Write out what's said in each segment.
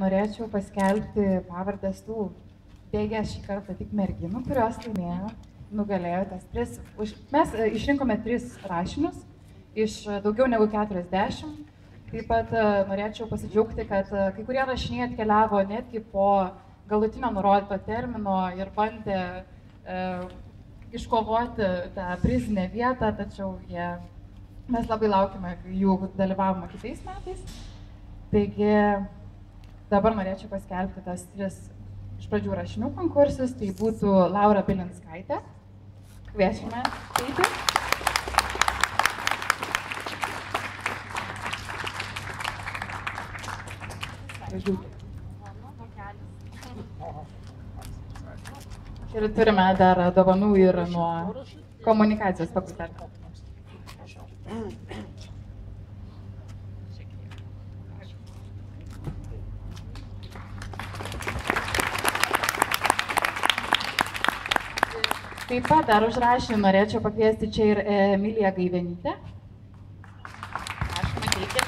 norėčiau paskelbti pavardės tų teigia šį kartą tik merginų, kurios laimėjo, nugalėjo tas 3. Mes išrinkome 3 rašinius iš daugiau negu 40. Taip pat norėčiau pasidžiaugti, kad kai kurie rašiniai atkeliavo netgi po galutinio nurodyto termino ir bandė iškovoti tą prizinę vietą, tačiau mes labai laukime jų dalyvavimo kitais metais. Taigi dabar norėčiau paskelbti tas 3 iš pradžių rašinių konkursus. Tai būtų Laura Bilinskaitė. Kviečiame eiti. Ir turime dar dovanų ir nuo komunikacijos fakulteto. Taip pat dar už rašinį norėčiau pakviesti čia ir Emiliją Gaivenytę. Prašome, teikit.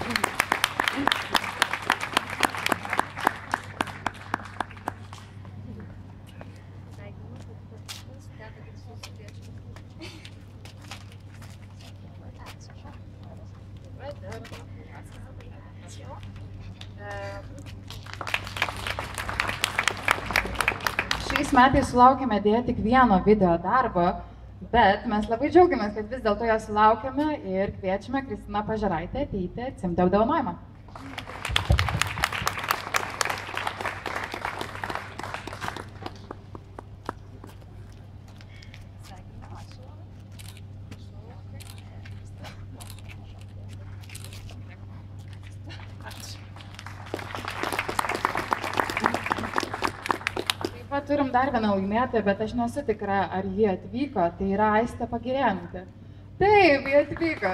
Šiais metais sulaukėme dėja tik vieno video darbo, bet mes labai džiaugiamės, kad vis dėlto jo sulaukėme ir kviečiame Kristiną Pažeraitę ateiti atsiimti apdovanojimą. Turim dar vieną laimėtoją, bet aš nesu tikra, ar ji atvyko. Tai yra Aistė Pagirėnaitė. Taip, ji atvyko.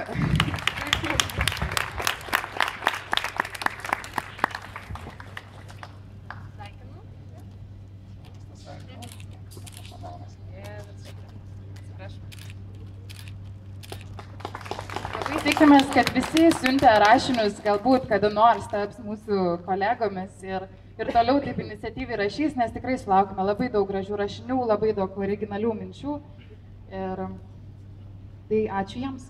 Labai tikimės, kad visi siuntė rašinius, galbūt kada nors taps mūsų kolegomis ir toliau taip iniciatyviai rašys, nes tikrai sulaukime labai daug gražių rašinių, labai daug originalių minčių. Ir tai ačiū jiems.